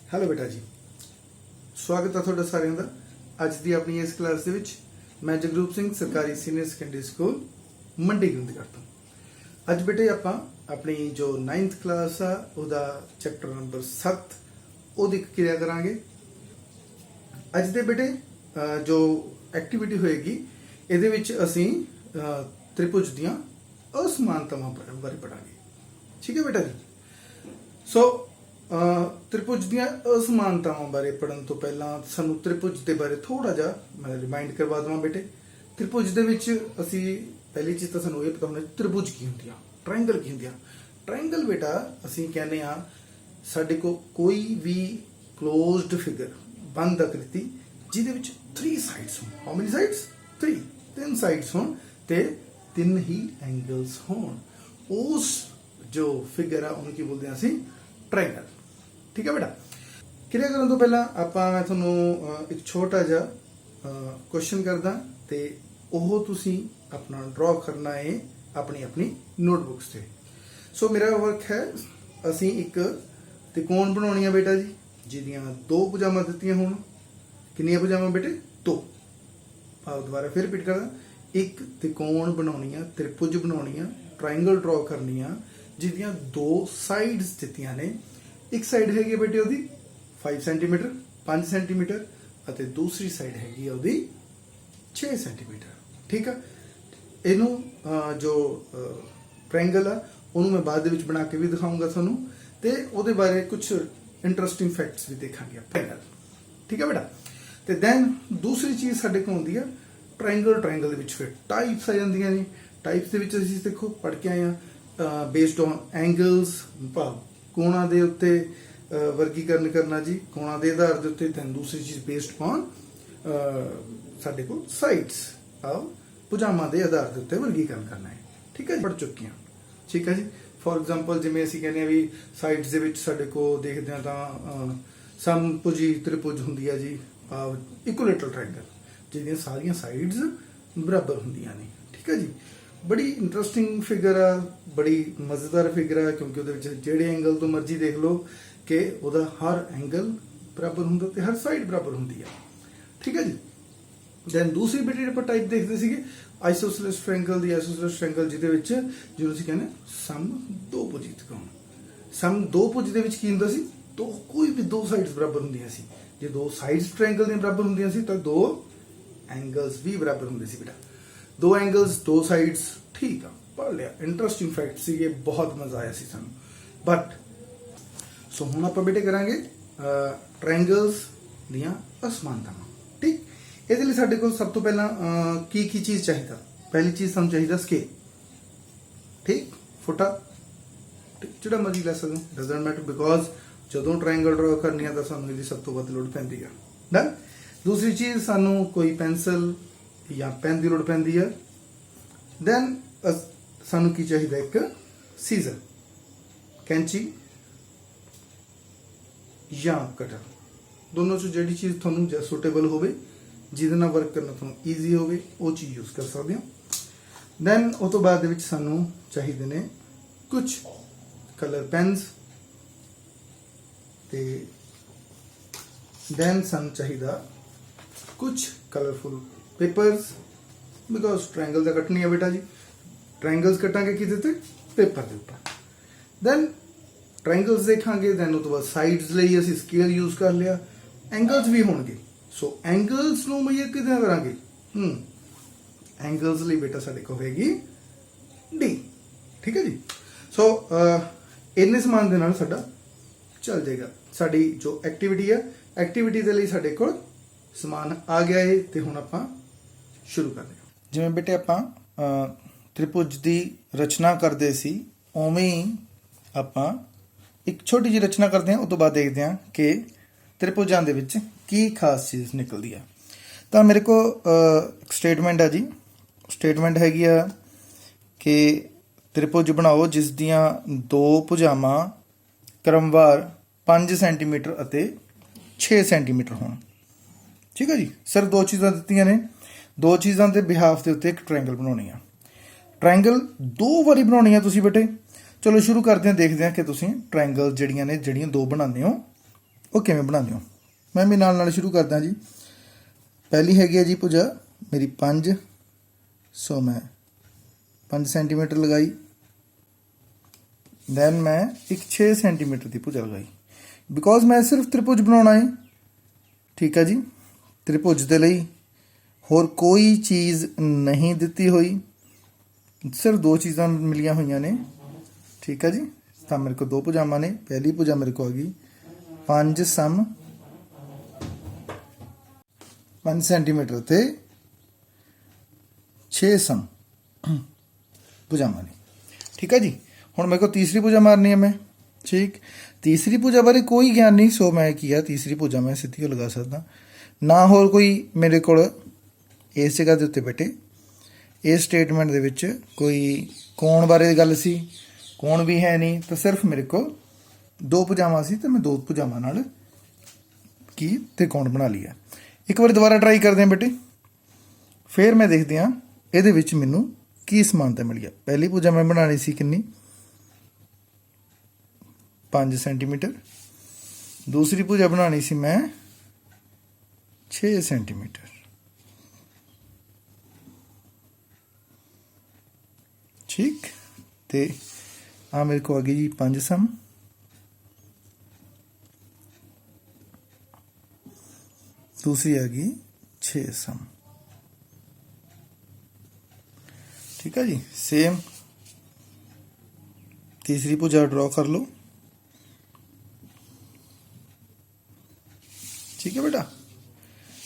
Hello ਬੇਟਾ ਜੀ, ਸਵਾਗਤ ਹੈ ਤੁਹਾਡਾ ਸਾਰਿਆਂ ਦਾ। ਅੱਜ ਦੀ ਆਪਣੀ ਇਸ ਕਲਾਸ ਦੇ ਵਿੱਚ ਮੈਂ ਜਗਰੂਪ ਸਿੰਘ ਸਰਕਾਰੀ senior secondary school Mandi Gobindgarh ਤੋਂ। ਅੱਜ ਬੇਟੇ ਆਪਾਂ ਆਪਣੀ ਜੋ 9th ਕਲਾਸ ਆ ਉਹਦਾ ਚੈਪਟਰ ਨੰਬਰ 7 ਉਹਦੀ ਕਿਰਿਆ ਕਰਾਂਗੇ। ਅੱਜ ਦੇ ਬੇਟੇ ਜੋ ਐਕਟੀਵਿਟੀ ਹੋਏਗੀ ਇਹਦੇ ਵਿੱਚ ਅਸੀਂ ਤ੍ਰਿਭੁਜ ਦੀਆਂ ਅਸਮਾਨਤਾਵਾਂ ਬਾਰੇ ਪੜਾਂਗੇ। ਠੀਕ ਹੈ ਬੇਟਾ ਜੀ। ਸੋ ਤ੍ਰਿਭੁਜ ਦੀਆਂ ਅਸਮਾਨਤਾਵਾਂ ਬਾਰੇ ਪੜਨ ਤੋਂ ਪਹਿਲਾਂ ਸਾਨੂੰ ਤ੍ਰਿਭੁਜ ਦੇ ਬਾਰੇ ਥੋੜਾ ਜਿਹਾ ਮੈਂ ਰਿਮਾਈਂਡ ਕਰਵਾ ਦਵਾਂ ਬੇਟੇ। ਤ੍ਰਿਭੁਜ ਦੇ ਵਿੱਚ ਅਸੀਂ ਪਹਿਲੀ ਚੀਜ਼ ਤਾਂ ਸਾਨੂੰ ਇਹ ਪਤਾ ਹੋਣਾ ਤ੍ਰਿਭੁਜ ਕੀ ਹੁੰਦੀ ਆ, ਟ੍ਰਾਇੰਗਲ ਕੀ ਹੁੰਦੀ ਆ। ਟ੍ਰਾਇੰਗਲ ਬੇਟਾ ਅਸੀਂ ਕਹਿੰਦੇ ਆ ਸਾਡੇ ਕੋਲ ਕੋਈ ਵੀ ਕਲੋਜ਼ਡ ਫਿਗਰ ਬੰਦ ਆਕ੍ਰਿਤੀ ਜਿਹਦੇ ਵਿੱਚ 3 ਸਾਈਡਸ ਹੋਣ। How many sides? 3 ਸਾਈਡਸ ਹੋਣ ਤੇ 3 ਹੀ ਐਂਗਲਸ ਹੋਣ। ਉਸ ਜੋ ਫਿਗਰ ਆ ਉਹਨੂੰ ਕੀ ਬੋਲਦੇ ਆ ਅਸੀਂ? ਟ੍ਰਾਇੰਗਲ। ਠੀਕ ਹੈ ਬੇਟਾ। ਕਿਰਿਆ ਕਰਨ ਤੋਂ ਪਹਿਲਾਂ ਮੈਂ ਤੁਹਾਨੂੰ ਇੱਕ ਛੋਟਾ ਜਿਹਾ ਕੁਐਸਚਨ ਕਰਦਾ ਤੇ ਉਹ ਤੁਸੀਂ ਆਪਣਾ ਡਰਾ ਕਰਨਾ ਹੈ ਆਪਣੀ ਨੋਟਬੁੱਕਸ ਤੇ। ਸੋ ਮੇਰਾ ਵਰਕ ਹੈ ਅਸੀਂ ਇੱਕ ਤਿਕੋਣ ਬਣਾਉਣੀ ਆ ਬੇਟਾ ਜੀ, ਜਿਹਦੀਆਂ 2 ਭੁਜਾਵਾਂ ਦਿੱਤੀਆਂ ਹੋਣ। ਕਿੰਨੀਆਂ ਭੁਜਾਵਾਂ ਬੇਟੇ? 2। ਦੁਬਾਰਾ ਫਿਰ ਰਿਪੀਟ ਕਰਦਾ। ਇੱਕ ਤਿਕੋਣ ਬਣਾਉਣੀ ਆ, ਤ੍ਰਿਭੁਜ ਬਣਾਉਣੀ ਆ, ਟ੍ਰਾਇੰਗਲ ਡਰਾ ਕਰਨੀ ਆ ਜਿਹਦੀਆਂ 2 ਸਾਈਡਸ ਦਿੱਤੀਆਂ ਨੇ। ਇੱਕ ਸਾਈਡ ਹੈਗੀ ਬੇਟੇ ਉਹਦੀ 5 ਸੈਂਟੀਮੀਟਰ 5 ਸੈਂਟੀਮੀਟਰ ਅਤੇ ਦੂਸਰੀ ਸਾਈਡ ਹੈਗੀ ਉਹਦੀ 6 ਸੈਂਟੀਮੀਟਰ। ਠੀਕ ਆ। ਇਹਨੂੰ ਜੋ ਟ੍ਰਾਇੰਗਲ ਆ ਉਹਨੂੰ ਮੈਂ ਬਾਅਦ ਦੇ ਵਿੱਚ ਬਣਾ ਕੇ ਵੀ ਦਿਖਾਊਂਗਾ ਤੁਹਾਨੂੰ ਤੇ ਉਹਦੇ ਬਾਰੇ ਕੁਝ ਇੰਟਰਸਟਿੰਗ ਫੈਕਟਸ ਵੀ ਦੇਖਾਂਗੇ ਆਪਾਂ। ਠੀਕ ਹੈ ਬੇਟਾ। ਤੇ ਦੈਨ ਦੂਸਰੀ ਚੀਜ਼ ਸਾਡੇ ਕੋਲ ਹੁੰਦੀ ਆ ਟ੍ਰਾਇੰਗਲ ਦੇ ਵਿੱਚ ਫਿਰ ਟਾਈਪਸ ਆ ਜਾਂਦੀਆਂ ਨੇ। ਟਾਈਪਸ ਦੇ ਵਿੱਚ ਅਸੀਂ ਦੇਖੋ ਪੜ੍ਹ ਕੇ ਆਏ ਆ ਬੇਸਡ ਔਨ ਐਂਗਲਸ, ਭਾਵ ਕੋਣਾਂ ਦੇ ਉੱਤੇ ਵਰਗੀਕਰਨ ਕਰਨਾ ਜੀ, ਕੋਣਾਂ ਦੇ ਆਧਾਰ ਦੇ ਉੱਤੇ। ਤੇ ਦੂਸਰੀ ਚੀਜ਼ ਬੇਸਡ ਔਨ ਸਾਡੇ ਕੋਲ ਸਾਈਡਸ, ਭੁਜਾਵਾਂ ਦੇ ਆਧਾਰ ਦੇ ਉੱਤੇ ਵਰਗੀਕਰਨ ਕਰਨਾ ਹੈ। ਠੀਕ ਹੈ, ਪੜ੍ਹ ਚੁੱਕੇ ਹਾਂ। ਠੀਕ ਹੈ ਜੀ। ਫੋਰ ਐਗਜ਼ਾਮਪਲ ਜਿਵੇਂ ਅਸੀਂ ਕਹਿੰਦੇ ਆ ਵੀ ਸਾਈਡਸ ਦੇ ਵਿੱਚ ਸਾਡੇ ਕੋਲ ਦੇਖਦੇ ਆ ਤਾਂ ਸਮਭੁਜੀ ਤ੍ਰਿਭੁਜ ਹੁੰਦੀ ਆ ਜੀ, ਭਾਵ ਇਕੁਲੇਟਰਲ ਟ੍ਰਾਇੰਗਲ ਜਿਹਦੀਆਂ ਸਾਰੀਆਂ ਸਾਈਡਸ ਬਰਾਬਰ ਹੁੰਦੀਆਂ ਨੇ। ਠੀਕ ਹੈ ਜੀ। ਬੜੀ ਇੰਟਰਸਟਿੰਗ ਫਿਗਰ ਆ, ਬੜੀ ਮਜ਼ੇਦਾਰ ਫਿਗਰ ਆ, ਕਿਉਂਕਿ ਉਹਦੇ ਵਿੱਚ ਜਿਹੜੇ ਐਂਗਲ ਤੋਂ ਮਰਜ਼ੀ ਦੇਖ ਲਓ ਕਿ ਉਹਦਾ ਹਰ ਐਂਗਲ ਬਰਾਬਰ ਹੁੰਦਾ ਤੇ ਹਰ ਸਾਈਡ ਬਰਾਬਰ ਹੁੰਦੀ ਆ। ਠੀਕ ਹੈ ਜੀ। ਦੈਨ ਦੂਸਰੀ ਬੇਟੀ ਆਪਾਂ ਟਾਈਪ ਦੇਖਦੇ ਸੀਗੇ ਆਈਸੋਸੇਲਸ ਟ੍ਰਾਇੰਗਲ ਦੀ। ਆਈਸੋਸੇਲਸ ਟ੍ਰਾਇੰਗਲ ਜਿਹਦੇ ਵਿੱਚ ਜਿਹਨੂੰ ਅਸੀਂ ਕਹਿੰਦੇ ਸਮਦੋਭੁਜੀ ਤ੍ਰਿਕੋਣ। ਸਮਦੋਭੁਜ ਦੇ ਵਿੱਚ ਕੀ ਹੁੰਦਾ ਸੀ? ਕੋਈ ਵੀ 2 ਸਾਈਡਸ ਬਰਾਬਰ ਹੁੰਦੀਆਂ ਸੀ। ਜੇ 2 ਸਾਈਡਸ ਟ੍ਰਾਇੰਗਲ ਦੀਆਂ ਬਰਾਬਰ ਹੁੰਦੀਆਂ ਸੀ ਤਾਂ 2 ਐਂਗਲਸ ਵੀ ਬਰਾਬਰ ਹੁੰਦੇ ਸੀ ਬੇਟਾ। 2 ਐਂਗਲਸ 2 ਸਾਈਡਸ। ਠੀਕ ਆ, ਪੜ੍ਹ ਲਿਆ। ਇੰਟਰਸਟਿੰਗ ਫੈਕਟ ਸੀ ਇਹ, ਬਹੁਤ ਮਜ਼ਾ ਆਇਆ ਸੀ ਸਾਨੂੰ। ਬਟ ਸੋ ਹੁਣ ਆਪਾਂ ਬੇਟੇ ਕਰਾਂਗੇ ਟ੍ਰਾਇੰਗਲਸ ਦੀਆਂ ਅਸਮਾਨਤਾਵਾਂ। ਠੀਕ। ਇਹਦੇ ਲਈ ਸਾਡੇ ਕੋਲ ਸਭ ਤੋਂ ਪਹਿਲਾਂ ਕੀ ਚੀਜ਼ ਚਾਹੀਦਾ? ਪਹਿਲੀ ਚੀਜ਼ ਸਾਨੂੰ ਚਾਹੀਦਾ ਸਕੇਲ। ਠੀਕ, ਫੁੱਟਾ ਜਿਹੜਾ ਮਰਜ਼ੀ ਲੈ ਸਕਦੇ ਹੋ, ਡਜ਼ਨਟ ਮੈਟਰ, ਬਿਕੋਜ਼ ਜਦੋਂ ਟ੍ਰਾਇੰਗਲ ਡਰਾ ਕਰਨੀ ਆ ਤਾਂ ਸਾਨੂੰ ਇਹਦੀ ਸਭ ਤੋਂ ਵੱਧ ਲੋੜ ਪੈਂਦੀ ਆ। ਡਨ। ਦੂਸਰੀ ਚੀਜ਼ ਸਾਨੂੰ ਕੋਈ ਪੈਨਸਲ ਜਾਂ ਪੈਨ ਦੀ ਲੋੜ ਪੈਂਦੀ ਆ। ਦੈਨ ਸਾਨੂੰ ਕੀ ਚਾਹੀਦਾ? ਇੱਕ ਸੀਜ਼ਰ, ਕੈਂਚੀ ਜਾਂ ਕਟਰ। ਦੋਨੋਂ ਚੋਂ ਜਿਹੜੀ ਚੀਜ਼ ਤੁਹਾਨੂੰ ਜਾਂ ਸੁਟੇਬਲ ਹੋਵੇ, ਜਿਹਦੇ ਨਾਲ ਵਰਕ ਕਰਨਾ ਤੁਹਾਨੂੰ ਈਜ਼ੀ ਹੋਵੇ, ਉਹ ਚੀਜ਼ ਯੂਜ਼ ਕਰ ਸਕਦੇ ਹੋ। ਦੈਨ ਉਹ ਤੋਂ ਬਾਅਦ ਦੇ ਵਿੱਚ ਸਾਨੂੰ ਚਾਹੀਦੇ ਨੇ ਕੁਝ ਕਲਰ ਪੈਨਸ ਤੇ ਦੈਨ ਸਾਨੂੰ ਚਾਹੀਦਾ ਕੁਝ ਕਲਰਫੁਲ ਪੇਪਰਸ, ਬਿਕੋਜ਼ ਟ੍ਰਾਇੰਗਲ ਦਾ ਕੱਟਣੀ ਹੈ ਬੇਟਾ ਜੀ। ਟ੍ਰਾਇੰਗਲਸ ਕੱਟਾਂਗੇ ਕਿਹਦੇ ਤੇ? ਪੇਪਰ ਦੇ ਉੱਪਰ। ਦੈਨ ਟ੍ਰਾਇੰਗਲਸ ਦੇਖਾਂਗੇ, ਦੈਨ ਉਹ ਤੋਂ ਬਾਅਦ ਸਾਈਡਸ ਲਈ ਅਸੀਂ ਸਕੇਲ ਯੂਜ਼ ਕਰ ਲਿਆ। ਐਂਗਲਸ ਵੀ ਹੋਣਗੇ। ਸੋ ਐਂਗਲਸ ਨੂੰ ਮੇਜਰ ਕਿਦਾਂ ਕਰਾਂਗੇ? ਐਂਗਲਸ ਲਈ ਬੇਟਾ ਸਾਡੇ ਕੋਲ ਹੋਏਗੀ D। ਠੀਕ ਹੈ ਜੀ। ਸੋ ਇੰਨੇ ਸਮਾਨ ਦੇ ਨਾਲ ਸਾਡਾ ਚੱਲ ਜਾਏਗਾ। ਸਾਡੀ ਜੋ ਐਕਟੀਵਿਟੀ ਹੈ, ਐਕਟੀਵਿਟੀ ਦੇ ਲਈ ਸਾਡੇ ਕੋਲ ਸਮਾਨ ਆ ਗਿਆ ਹੈ ਤੇ ਹੁਣ ਆਪਾਂ ਸ਼ੁਰੂ ਕਰਦੇ ਹਾਂ। ਜਿਵੇਂ ਬੇਟੇ ਆਪਾਂ ਤ੍ਰਿਭੁਜ ਦੀ ਰਚਨਾ ਕਰਦੇ ਸੀ, ਉਵੇਂ ਹੀ ਆਪਾਂ ਇੱਕ ਛੋਟੀ ਜਿਹੀ ਰਚਨਾ ਕਰਦੇ ਹਾਂ। ਉਸ ਤੋਂ ਬਾਅਦ ਦੇਖਦੇ ਹਾਂ ਕਿ ਤ੍ਰਿਭੁਜਾਂ ਦੇ ਵਿੱਚ ਕੀ ਖਾਸ ਚੀਜ਼ ਨਿਕਲਦੀ ਆ। ਤਾਂ ਮੇਰੇ ਕੋਲ ਇੱਕ ਸਟੇਟਮੈਂਟ ਆ ਜੀ। ਸਟੇਟਮੈਂਟ ਹੈਗੀ ਆ ਕਿ ਤ੍ਰਿਭੁਜ ਬਣਾਓ ਜਿਸ ਦੀਆਂ 2 ਭੁਜਾਵਾਂ ਕ੍ਰਮਵਾਰ 5 ਸੈਂਟੀਮੀਟਰ ਅਤੇ 6 ਸੈਂਟੀਮੀਟਰ ਹੋਣ। ਠੀਕ ਹੈ ਜੀ। ਸਿਰਫ 2 ਚੀਜ਼ਾਂ ਦਿੱਤੀਆਂ ਨੇ। 2 ਚੀਜ਼ਾਂ ਦੇ ਬਿਹਾਫ ਦੇ ਉੱਤੇ ਇੱਕ ਟ੍ਰਾਇੰਗਲ ਬਣਾਉਣੀ ਆ। ਟ੍ਰਾਇੰਗਲ 2 ਵਾਰੀ ਬਣਾਉਣੀ ਆ ਤੁਸੀਂ ਬੇਟੇ। ਚਲੋ ਸ਼ੁਰੂ ਕਰਦੇ ਹਾਂ, ਦੇਖਦੇ ਹਾਂ ਕਿ ਤੁਸੀਂ ਟ੍ਰਾਇੰਗਲ ਜਿਹੜੀਆਂ 2 ਬਣਾਉਂਦੇ ਹੋ ਉਹ ਕਿਵੇਂ ਬਣਾਉਂਦੇ ਹੋ। ਮੈਂ ਵੀ ਨਾਲ ਸ਼ੁਰੂ ਕਰਦਾ ਜੀ। ਪਹਿਲੀ ਹੈਗੀ ਹੈ ਜੀ ਭੁਜਾ ਮੇਰੀ 5, ਸੋ ਮੈਂ 5 ਸੈਂਟੀਮੀਟਰ ਲਗਾਈ। ਦੈਨ ਮੈਂ ਇੱਕ 6 ਸੈਂਟੀਮੀਟਰ ਦੀ ਭੁਜਾ ਲਗਾਈ, ਬਿਕੋਜ਼ ਮੈਂ ਸਿਰਫ ਤ੍ਰਿਭੁਜ ਬਣਾਉਣਾ ਹੈ। ਠੀਕ ਹੈ ਜੀ, ਤ੍ਰਿਭੁਜ ਦੇ ਲਈ ਹੋਰ ਕੋਈ ਚੀਜ਼ ਨਹੀਂ ਦਿੱਤੀ ਹੋਈ, ਸਿਰਫ 2 ਚੀਜ਼ਾਂ ਮਿਲੀਆਂ ਹੋਈਆਂ ਨੇ। ਠੀਕ ਹੈ ਜੀ, ਤਾਂ ਮੇਰੇ ਕੋਲ 2 ਭੁਜਾਵਾਂ ਨੇ। ਪਹਿਲੀ ਭੁਜਾ ਮੇਰੇ ਕੋਲ ਆ ਗਈ 5 ਸਮ 5 ਸੈਂਟੀਮੀਟਰ ਤੇ 6 ਸਮ ਭੁਜਾਵਾਂ ਨੇ। ਠੀਕ ਹੈ ਜੀ, ਹੁਣ ਮੇਰੇ ਕੋਲ ਤੀਸਰੀ ਭੁਜਾ ਮਾਰਨੀ ਹੈ ਮੈਂ। ਠੀਕ, ਤੀਸਰੀ ਭੁਜਾ ਬਾਰੇ ਕੋਈ ਗਿਆਨ ਨਹੀਂ, ਸੋ ਮੈਂ ਕੀ ਆ ਤੀਸਰੀ ਭੁਜਾ ਮੈਂ ਸਿੱਧੀ ਲਗਾ ਸਕਦਾ। ਨਾ ਹੋਰ ਕੋਈ ਮੇਰੇ ਕੋਲ ਇਸ ਜਗ੍ਹਾ ਦੇ ਉੱਤੇ ਬੇਟੇ ਇਸ ਸਟੇਟਮੈਂਟ ਦੇ ਵਿੱਚ ਕੋਈ ਕੋਣ ਬਾਰੇ ਗੱਲ ਸੀ, ਕੋਣ ਵੀ ਹੈ ਨਹੀਂ, ਤਾਂ ਸਿਰਫ ਮੇਰੇ ਕੋਲ 2 ਭੁਜਾਵਾਂ ਸੀ ਤੇ ਮੈਂ 2 ਭੁਜਾਵਾਂ ਨਾਲ ਕੀ ਤ੍ਰਿਕੋਣ ਬਣਾ ਲਿਆ। ਇੱਕ ਵਾਰ ਦੁਬਾਰਾ ਟਰਾਈ ਕਰਦੇ ਹਾਂ ਬੇਟੇ, ਫਿਰ ਮੈਂ ਦੇਖਦੇ ਹਾਂ ਇਹਦੇ ਵਿੱਚ ਮੈਨੂੰ ਕੀ ਸਮਾਨਤਾ ਮਿਲੀ ਆ। ਪਹਿਲੀ ਭੁਜਾ ਮੈਂ ਬਣਾਉਣੀ ਸੀ ਕਿੰਨੀ 5 ਸੈਂਟੀਮੀਟਰ, ਦੂਸਰੀ ਭੁਜਾ ਬਣਾਉਣੀ ਸੀ ਮੈਂ 6 ਸੈਂਟੀਮੀਟਰ। ਠੀਕ, ਤੇ ਆ ਮੇਰੇ ਕੋ ਆ ਗਈ ਜੀ 5 ਸਮ, दूसरी आ गई 6 सम। ठीक है जी, सेम तीसरी भुजा ड्रॉ कर लो। ठीक है बेटा,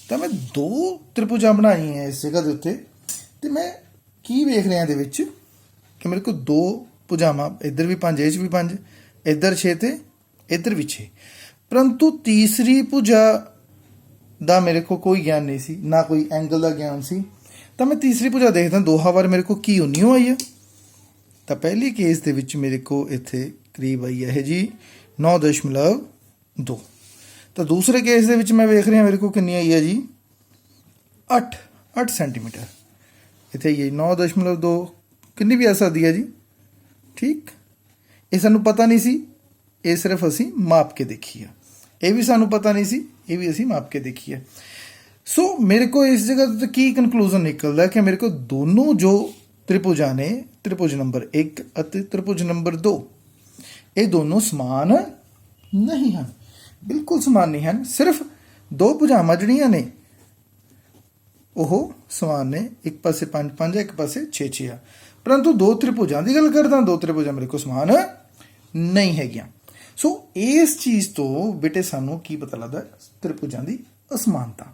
तो मैं 2 त्रिभुजा बनाई है इस जगह के उत्ते, ते मैं की वेख रहा दे विच कि मेरे को 2 भुजावां, इधर भी 5, इस भी 5, इधर 6 ते इधर भी 6, परंतु तीसरी भुजा ਦਾ ਮੇਰੇ ਕੋ ਕੋਈ ਗਿਆਨ ਨਹੀਂ ਸੀ, ਨਾ ਕੋਈ ਐਂਗਲ ਦਾ ਗਿਆਨ ਸੀ। ਤਾਂ ਮੈਂ ਤੀਸਰੀ ਭੁਜਾ ਦੇਖਦਾ 2 ਵਾਰ ਮੇਰੇ ਕੋ ਕੀ ਉਨੀ ਆਈ ਹੈ। ਤਾਂ ਪਹਿਲੀ ਕੇਸ ਦੇ ਵਿੱਚ ਮੇਰੇ ਕੋ ਇੱਥੇ ਕਰੀਬ ਆਈ ਹੈ ਜੀ 9.2। ਤਾਂ ਦੂਸਰੇ ਕੇਸ ਦੇ ਵਿੱਚ ਮੈਂ ਵੇਖ ਰਿਹਾ ਮੇਰੇ ਕੋ ਕਿੰਨੀ ਆਈ ਹੈ ਜੀ 8 ਸੈਂਟੀਮੀਟਰ। ਇੱਥੇ ਇਹ 9.2 ਕਿੰਨੀ ਵੀ ਆ ਸਕਦੀ ਹੈ ਜੀ। ਠੀਕ, ਇਹ ਸਾਨੂੰ ਪਤਾ ਨਹੀਂ ਸੀ, ਇਹ ਸਿਰਫ ਅਸੀਂ ਮਾਪ ਕੇ ਦੇਖੀ ਆ। ਇਹ ਵੀ ਸਾਨੂੰ ਪਤਾ ਨਹੀਂ ਸੀ, ਇਹ ਵੀ ਅਸੀਂ ਮਾਪ ਕੇ ਦੇਖੀ ਹੈ। ਸੋ ਮੇਰੇ ਕੋ ਇਸ ਜਗ੍ਹਾ ਤੋਂ ਕੀ ਕਨਕਲੂਜਨ ਨਿਕਲਦਾ ਕਿ ਮੇਰੇ ਕੋ ਦੋਨੋਂ ਜੋ ਤ੍ਰਿਭੁਜਾਂ ਨੇ, ਤ੍ਰਿਭੁਜ ਨੰਬਰ 1 ਅਤੇ ਤ੍ਰਿਭੁਜ ਨੰਬਰ 2, ਇਹ ਦੋਨੋਂ ਸਮਾਨ ਨਹੀਂ ਹਨ, ਬਿਲਕੁਲ ਸਮਾਨ ਨਹੀਂ ਹਨ। ਸਿਰਫ 2 ਭੁਜਾਵਾਂ ਜਿਹੜੀਆਂ ਨੇ ਉਹ ਸਮਾਨ ਨੇ, ਇੱਕ ਪਾਸੇ 5 5 ਇੱਕ ਪਾਸੇ 6 6 ਆ, ਪਰੰਤੂ 2 ਤ੍ਰਿਭੁਜਾਂ ਦੀ ਗੱਲ ਕਰਦਾ, 2 ਤ੍ਰਿਭੁਜਾਂ ਮੇਰੇ ਕੋ ਸਮਾਨ ਨਹੀਂ ਹੈਗੀਆਂ। ਸੋ ਇਸ ਚੀਜ਼ ਤੋਂ ਬੇਟੇ ਸਾਨੂੰ ਕੀ ਪਤਾ ਲੱਗਦਾ, ਤ੍ਰਿਭੁਜਾਂ ਦੀ ਅਸਮਾਨਤਾ।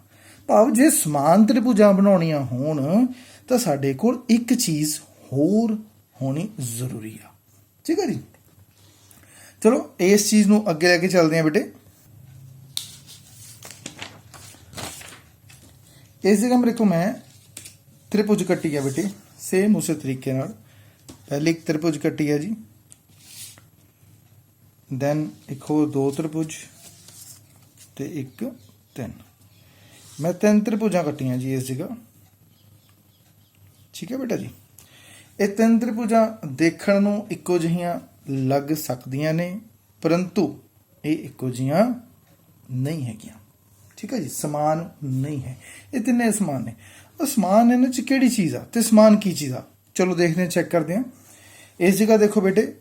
ਭਾਵ ਜੇ ਸਮਾਨ ਤ੍ਰਿਭੁਜਾਂ ਬਣਾਉਣੀਆਂ ਹੋਣ ਤਾਂ ਸਾਡੇ ਕੋਲ ਇੱਕ ਚੀਜ਼ ਹੋਰ ਹੋਣੀ ਜ਼ਰੂਰੀ ਆ। ਠੀਕ ਹੈ ਜੀ, ਚਲੋ ਇਸ ਚੀਜ਼ ਨੂੰ ਅੱਗੇ ਲੈ ਕੇ ਚੱਲਦੇ ਹਾਂ ਬੇਟੇ। ਇਸ ਜਗ੍ਹਾ ਮੇਰੇ ਕੋਲ ਮੈਂ ਤ੍ਰਿਭੁਜ ਕੱਟੀ ਹੈ ਬੇਟੇ, ਸੇਮ ਉਸੇ ਤਰੀਕੇ ਨਾਲ। ਪਹਿਲੀ ਇੱਕ ਤ੍ਰਿਭੁਜ ਕੱਟੀ ਹੈ ਜੀ, ਦੈਨ ਇੱਕ ਹੋਰ 2 ਤ੍ਰਿਭੁਜ ਤੇ ਇੱਕ 3। ਮੈਂ 3 ਤ੍ਰਿਭੁਜਾਂ ਕੱਟੀਆਂ ਜੀ ਇਸ ਜਗ੍ਹਾ। ਠੀਕ ਹੈ ਬੇਟਾ ਜੀ, ਇਹ 3 ਤ੍ਰਿਭੁਜਾਂ ਦੇਖਣ ਨੂੰ ਇੱਕੋ ਜਿਹੀਆਂ ਲੱਗ ਸਕਦੀਆਂ ਨੇ, ਪਰੰਤੂ ਇਹ ਇੱਕੋ ਜਿਹੀਆਂ ਨਹੀਂ ਹੈਗੀਆਂ। ਠੀਕ ਹੈ ਜੀ, ਸਮਾਨ ਨਹੀਂ ਹੈ, ਇਹ ਤਿੰਨੇ ਸਮਾਨ ਨੇ। ਅਸਮਾਨ ਇਹਨਾਂ 'ਚ ਕਿਹੜੀ ਚੀਜ਼ ਆ ਤੇ ਸਮਾਨ ਕੀ ਚੀਜ਼ ਆ, ਚਲੋ ਦੇਖਦੇ ਹਾਂ, ਚੈੱਕ ਕਰਦੇ ਹਾਂ। ਇਸ ਜਗ੍ਹਾ ਦੇਖੋ ਬੇਟੇ,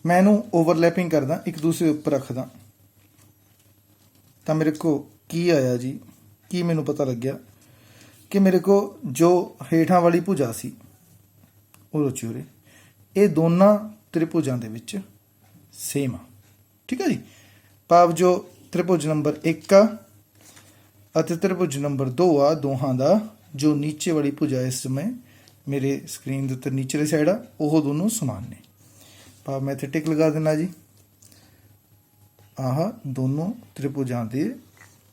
मैं इनू ओवरलैपिंग करदा, एक दूसरे उपर रखदा, तो मेरे को की आया जी, की मैनू पता लग गया कि मेरे को जो हेठां वाली भुजा सी उहदे चूरे ये दोनों त्रिभुजां दे विच सेम आ। ठीक है जी, भाव जो त्रिभुज नंबर 1 आ अते त्रिभुज नंबर 2 आ, दोहां दा जो नीचे वाली भुजा इस समय मेरे स्क्रीन के उत्ते नीचली साइड आ, वो दोनों समान ने। भाव मैं इत्थे टिक लगा देना जी, आह दोनों त्रिभुजां दे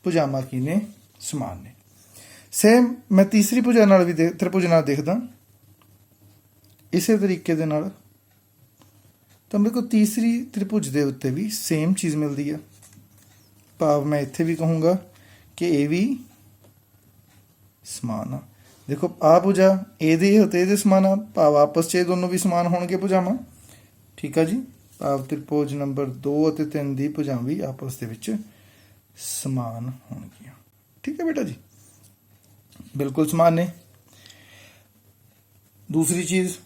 भुजावां की ने समान ने। सेम मैं तीसरी भुजा नाल भी त्रिभुज नाल देखदा इसे तरीके दे नाल, तो मेरे को तीसरी त्रिभुज दे उत्ते भी सेम चीज़ मिलती है। भाव मैं इत्थे भी कहूँगा कि ये भी समान आ। देखो आ भुजा ये समान आ, भाव आपस च दोनों भी समान होणगे भुजावां। ठीक है जी, ਭਾਵ ਤ੍ਰਿਭੁਜ ਨੰਬਰ 2 ਅਤੇ 3 ਦੀ ਭੁਜਾਵਾਂ ਵੀ ਆਪਸ ਦੇ ਵਿੱਚ ਸਮਾਨ ਹੋਣਗੀਆਂ। ਠੀਕ ਹੈ ਬੇਟਾ ਜੀ, ਬਿਲਕੁਲ ਸਮਾਨ ਨੇ। ਦੂਸਰੀ ਚੀਜ਼,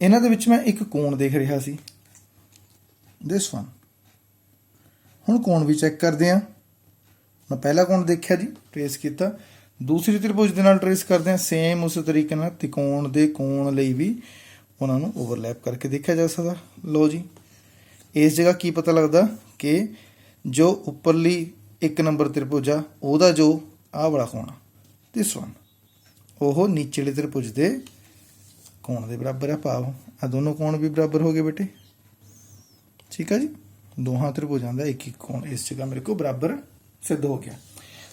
ਇਹਨਾਂ ਦੇ ਵਿੱਚ ਮੈਂ ਇੱਕ ਕੋਣ ਦੇਖ ਰਿਹਾ ਸੀ, ਦਿਸ ਵਨ। ਹੁਣ ਕੋਣ ਵੀ ਚੈੱਕ ਕਰਦੇ ਹਾਂ। ਮੈਂ ਪਹਿਲਾ ਕੋਣ ਦੇਖਿਆ ਜੀ, ਟ੍ਰੇਸ ਕੀਤਾ। ਦੂਸਰੀ ਤ੍ਰਿਭੁਜ ਦੇ ਨਾਲ ਟ੍ਰੇਸ ਕਰਦੇ ਹਾਂ। ਸੇਮ ਉਸ ਤਰੀਕੇ ਨਾਲ ਤਿਕੋਣ ਦੇ ਕੋਣ ਲਈ ਵੀ ਉਹਨਾਂ ਨੂੰ ਓਵਰਲੈਪ ਕਰਕੇ ਦੇਖਿਆ ਜਾ ਸਕਦਾ। ਲਓ ਜੀ, ਇਸ ਜਗ੍ਹਾ ਕੀ ਪਤਾ ਲੱਗਦਾ ਕਿ ਜੋ ਉੱਪਰਲੀ 1 ਨੰਬਰ ਤ੍ਰਿਭੁਜ ਆ ਉਹਦਾ ਜੋ ਆਹ ਵਾਲਾ ਕੋਣ ਆ ਦਿਸ ਵਨ, ਉਹ ਨੀਚੇਲੇ ਤ੍ਰਿਭੁਜ ਦੇ ਕੋਣ ਦੇ ਬਰਾਬਰ ਹੈ। ਭਾਵ ਆ ਦੋਨੋਂ ਕੋਣ ਵੀ ਬਰਾਬਰ ਹੋ ਗਏ ਬੇਟੇ। ਠੀਕ ਹੈ ਜੀ, ਦੋਹਾਂ ਤ੍ਰਿਭੁਜਾਂ ਦਾ ਇੱਕ ਇੱਕ ਕੋਣ ਇਸ ਜਗ੍ਹਾ ਮੇਰੇ ਕੋਲ ਬਰਾਬਰ ਸਿੱਧ ਹੋ ਗਿਆ।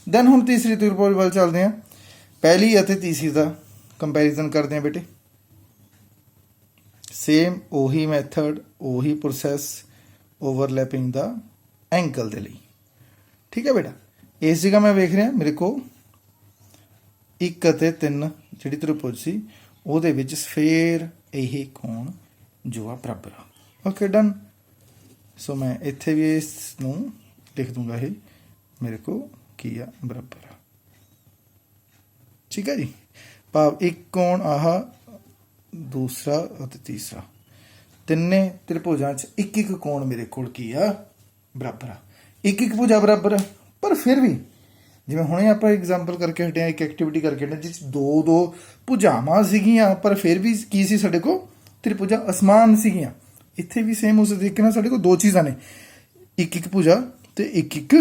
ਦੈਨ ਹੁਣ ਤੀਸਰੀ ਤ੍ਰਿਭੁਜ ਵੱਲ ਚੱਲਦੇ ਹਾਂ। ਪਹਿਲੀ ਅਤੇ ਤੀਸਰੀ ਦਾ ਕੰਪੈਰੀਜ਼ਨ ਕਰਦੇ ਹਾਂ ਬੇਟੇ। ਸੇਮ ਉਹੀ ਮੈਥਡ, ਉਹੀ ਪ੍ਰੋਸੈਸ, ਓਵਰਲੈਪਿੰਗ ਦਾ ਐਂਗਲ ਦੇ ਲਈ। ਠੀਕ ਹੈ ਬੇਟਾ, ਇਸ ਜਗ੍ਹਾ ਮੈਂ ਵੇਖ ਰਿਹਾ ਮੇਰੇ ਕੋਲ 1 ਅਤੇ 3 ਜਿਹੜੀ ਤ੍ਰਿਭੁਜ ਸੀ ਉਹਦੇ ਵਿੱਚ ਫੇਰ ਇਹ ਕੋਣ ਜੋ ਆ ਬਰਾਬਰ ਆ। Okay done. ਸੋ ਮੈਂ ਇੱਥੇ ਵੀ ਇਸ ਨੂੰ ਲਿਖ ਦੂੰਗਾ, ਇਹ ਮੇਰੇ ਕੋਲ ਕੀ ਆ ਬਰਾਬਰ ਆ। ਠੀਕ ਹੈ ਜੀ, ਭਾਵ ਇੱਕ ਕੋਣ ਆਹ, ਦੂਸਰਾ ਅਤੇ ਤੀਸਰਾ, ਤਿੰਨੇ ਤ੍ਰਿਭੁਜਾਂ 'ਚ ਇੱਕ ਇੱਕ ਕੋਣ ਮੇਰੇ ਕੋਲ ਕੀ ਆ ਬਰਾਬਰ ਆ। ਇੱਕ ਇੱਕ ਭੁਜਾ ਬਰਾਬਰ ਆ, ਪਰ ਫਿਰ ਵੀ ਜਿਵੇਂ ਹੁਣੇ ਆਪਾਂ ਐਗਜ਼ਾਮਪਲ ਕਰਕੇ ਹਟੇ ਆ, ਇੱਕ ਐਕਟੀਵਿਟੀ ਕਰਕੇ ਹਟੇ ਜਿਸ ਦੋ ਦੋ ਭੁਜਾਵਾਂ ਸੀਗੀਆਂ, ਪਰ ਫਿਰ ਵੀ ਕੀ ਸੀ ਸਾਡੇ ਕੋਲ ਤ੍ਰਿਭੁਜਾਂ ਅਸਮਾਨ ਸੀਗੀਆਂ। ਇੱਥੇ ਵੀ ਸੇਮ ਉਸ ਤਰੀਕੇ ਨਾਲ ਸਾਡੇ ਕੋਲ ਦੋ ਚੀਜ਼ਾਂ ਨੇ, ਇੱਕ ਇੱਕ ਭੁਜਾ ਤੇ ਇੱਕ ਇੱਕ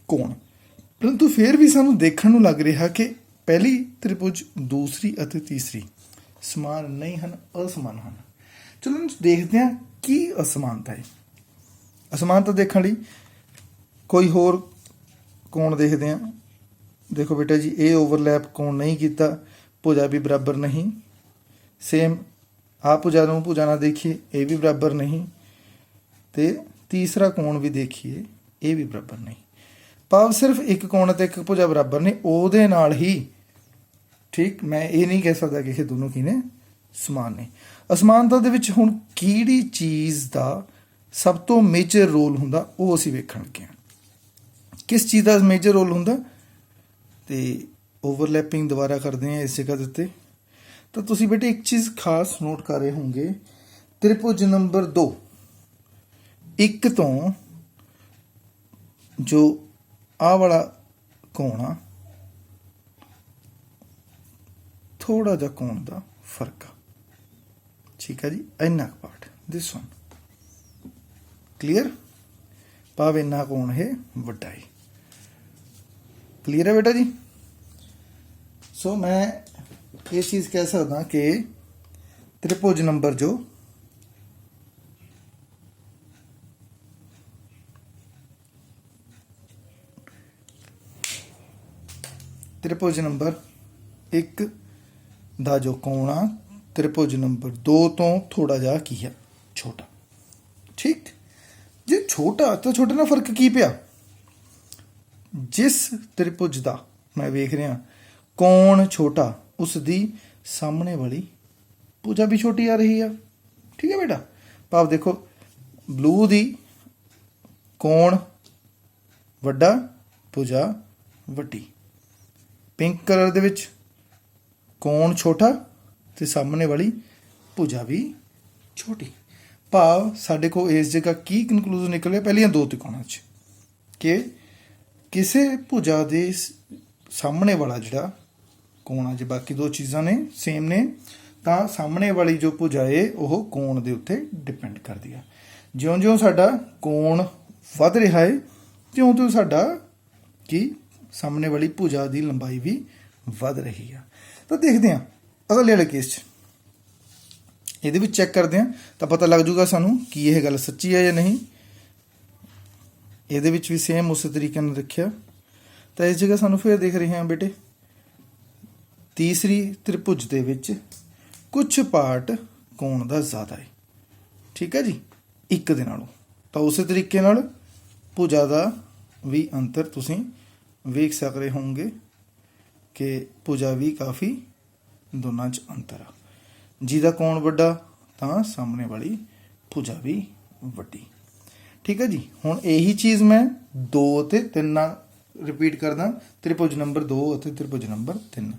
ਕੋਣ। ਪਰੰਤੂ ਫਿਰ ਵੀ ਸਾਨੂੰ ਦੇਖਣ ਨੂੰ ਲੱਗ ਰਿਹਾ ਕਿ ਪਹਿਲੀ ਤ੍ਰਿਭੁਜ, ਦੂਸਰੀ ਅਤੇ ਤੀਸਰੀ ਸਮਾਨ ਨਹੀਂ ਹਨ, ਅਸਮਾਨ ਹਨ। ਚਲੋ ਦੇਖਦੇ ਹਾਂ ਕੀ ਅਸਮਾਨਤਾ ਹੈ। ਅਸਮਾਨਤਾ ਦੇਖਣ ਲਈ ਕੋਈ ਹੋਰ ਕੋਣ ਦੇਖਦੇ ਹਾਂ। ਦੇਖੋ ਬੇਟਾ ਜੀ, ਇਹ ਓਵਰਲੈਪ ਕੋਣ ਨਹੀਂ ਕੀਤਾ, ਭੁਜਾ ਵੀ ਬਰਾਬਰ ਨਹੀਂ। ਸੇਮ ਆਹ ਭੁਜਾ ਨੂੰ ਭੁਜਾ ਨਾਲ ਦੇਖੀਏ, ਇਹ ਵੀ ਬਰਾਬਰ ਨਹੀਂ। ਤੇ ਤੀਸਰਾ ਕੋਣ ਵੀ ਦੇਖੀਏ, ਇਹ ਵੀ ਬਰਾਬਰ ਨਹੀਂ। ਭਾਵ ਸਿਰਫ ਇੱਕ ਕੋਣ ਅਤੇ ਇੱਕ ਭੁਜਾ ਬਰਾਬਰ ਨੇ, ਉਹਦੇ ਨਾਲ ਹੀ ਠੀਕ ਮੈਂ ਇਹ ਨਹੀਂ ਕਹਿ ਸਕਦਾ ਕਿ ਇਹ ਦੋਨੋਂ ਕੀ ਨੇ ਸਮਾਨ ਨੇ। ਅਸਮਾਨਤਾ ਦੇ ਵਿੱਚ ਹੁਣ ਕਿਹੜੀ ਚੀਜ਼ ਦਾ ਸਭ ਤੋਂ ਮੇਜਰ ਰੋਲ ਹੁੰਦਾ ਉਹ ਅਸੀਂ ਵੇਖਣ ਲੱਗੇ ਹਾਂ। ਕਿਸ ਚੀਜ਼ ਦਾ ਮੇਜਰ ਰੋਲ ਹੁੰਦਾ, ਤੇ ਓਵਰਲੈਪਿੰਗ ਦੁਬਾਰਾ ਕਰਦੇ ਹਾਂ ਇਸ ਜਗ੍ਹਾ ਦੇ ਉੱਤੇ। ਤਾਂ ਤੁਸੀਂ ਬੇਟੇ ਇੱਕ ਚੀਜ਼ ਖਾਸ ਨੋਟ ਕਰ ਰਹੇ ਹੋਵੋਗੇ, ਤ੍ਰਿਭੁਜ ਨੰਬਰ 2 ਇੱਕ ਤੋਂ ਜੋ ਆਹ ਵਾਲਾ ਕੋਣ ਆ, ਥੋੜਾ ਜਿਹਾ ਕੋਣ ਦਾ ਫਰਕ ਆ। ਠੀਕ ਹੈ ਜੀ, ਇੰਨਾ ਪਾਰਟ ਦਿਸ ਵਨ ਕਲੀਅਰ, ਭਾਵ ਇੰਨਾ ਕੋਣ ਹੈ ਵੱਡਾ ਹੈ। ਕਲੀਅਰ ਹੈ ਬੇਟਾ ਜੀ। ਸੋ ਮੈਂ ਇਹ ਚੀਜ਼ ਕਹਿ ਸਕਦਾ ਕਿ ਤ੍ਰਿਭੁਜ ਨੰਬਰ ਜੋ ਤ੍ਰਿਭੁਜ ਨੰਬਰ 1 ਦਾ ਜੋ ਕੋਣ ਆ, ਤ੍ਰਿਭੁਜ ਨੰਬਰ 2 ਤੋਂ ਥੋੜਾ ਜਿਹਾ ਕੀ ਹੈ ਛੋਟਾ। ਠੀਕ, ਜੇ ਛੋਟਾ ਤਾਂ ਛੋਟੇ ਨਾਲ ਫਰਕ ਕੀ ਪਿਆ, ਜਿਸ ਤ੍ਰਿਭੁਜ ਦਾ ਮੈਂ ਵੇਖ ਰਿਹਾ ਕੋਣ ਛੋਟਾ, ਉਸ ਦੀ ਸਾਹਮਣੇ ਵਾਲੀ ਭੁਜਾ ਵੀ ਛੋਟੀ ਆ ਰਹੀ ਆ। ਠੀਕ ਹੈ ਬੇਟਾ, ਭਾਵ ਦੇਖੋ ਬਲੂ ਦੀ ਕੋਣ ਵੱਡਾ, ਭੁਜਾ ਵੱਡੀ। ਪਿੰਕ ਕਲਰ ਦੇ ਵਿੱਚ ਕੋਣ ਛੋਟਾ ਤੇ ਸਾਹਮਣੇ ਵਾਲੀ ਭੁਜਾ ਵੀ ਛੋਟੀ। ਭਾਵ ਸਾਡੇ ਕੋਲ ਇਸ ਜਗ੍ਹਾ ਕੀ ਕਨਕਲੂਜਨ ਨਿਕਲਿਆ ਪਹਿਲੀਆਂ ਦੋ ਤਿਕੋਣਾਂ 'ਚ ਕਿ ਕਿਸੇ ਭੁਜਾ ਦੇ ਸਾਹਮਣੇ ਵਾਲਾ ਜਿਹੜਾ ਕੋਣ ਆ, ਜੇ ਬਾਕੀ ਦੋ ਚੀਜ਼ਾਂ ਨੇ ਸੇਮ ਨੇ, ਤਾਂ ਸਾਹਮਣੇ ਵਾਲੀ ਜੋ ਭੁਜਾ ਹੈ ਉਹ ਕੋਣ ਦੇ ਉੱਤੇ ਡਿਪੈਂਡ ਕਰਦੀ ਆ। ਜਿਉਂ-ਜਿਉਂ ਸਾਡਾ ਕੋਣ ਵੱਧ ਰਿਹਾ ਹੈ, ਤਿਉਂ-ਤਿਉਂ ਸਾਡਾ ਕੀ ਸਾਹਮਣੇ ਵਾਲੀ ਭੁਜਾ ਦੀ ਲੰਬਾਈ ਵੀ ਵੱਧ ਰਹੀ ਆ। ਤਾਂ ਦੇਖਦੇ ਹਾਂ ਅਗਲੇ ਵਾਲੇ ਕੇਸ 'ਚ, ਇਹਦੇ ਵਿੱਚ ਚੈੱਕ ਕਰਦੇ ਹਾਂ ਤਾਂ ਪਤਾ ਲੱਗ ਜੂਗਾ ਸਾਨੂੰ ਕਿ ਇਹ ਗੱਲ ਸੱਚੀ ਹੈ ਜਾਂ ਨਹੀਂ। ਇਹਦੇ ਵਿੱਚ ਵੀ ਸੇਮ ਉਸੇ ਤਰੀਕੇ ਨਾਲ ਰੱਖਿਆ। ਤਾਂ ਇਸ ਜਗ੍ਹਾ ਸਾਨੂੰ ਫਿਰ ਦੇਖ ਰਹੇ ਹਾਂ ਬੇਟੇ, ਤੀਸਰੀ ਤ੍ਰਿਭੁਜ ਦੇ ਵਿੱਚ ਕੁਝ ਪਾਰਟ ਕੋਣ ਦਾ ਜ਼ਿਆਦਾ ਹੈ। ਠੀਕ ਹੈ ਜੀ, ਇੱਕ ਦੇ ਨਾਲੋਂ। ਤਾਂ ਉਸੇ ਤਰੀਕੇ ਨਾਲ ਭੁਜਾ ਦਾ ਵੀ ਅੰਤਰ ਤੁਸੀਂ ਵੇਖ ਸਕਦੇ ਹੋਵੋਗੇ ਕਿ ਭੁਜਾ ਵੀ ਕਾਫੀ ਦੋਨਾਂ 'ਚ ਅੰਤਰ ਆ। ਜਿਹਦਾ ਕੋਣ ਵੱਡਾ ਤਾਂ ਸਾਹਮਣੇ ਵਾਲੀ ਭੁਜਾ ਵੀ ਵੱਡੀ। ਠੀਕ ਹੈ ਜੀ। ਹੁਣ ਇਹੀ ਚੀਜ਼ ਮੈਂ 2 ਅਤੇ 3 ਨਾਲ ਰਿਪੀਟ ਕਰਦਾ, ਤ੍ਰਿਭੁਜ ਨੰਬਰ 2 ਅਤੇ ਤ੍ਰਿਭੁਜ ਨੰਬਰ 3।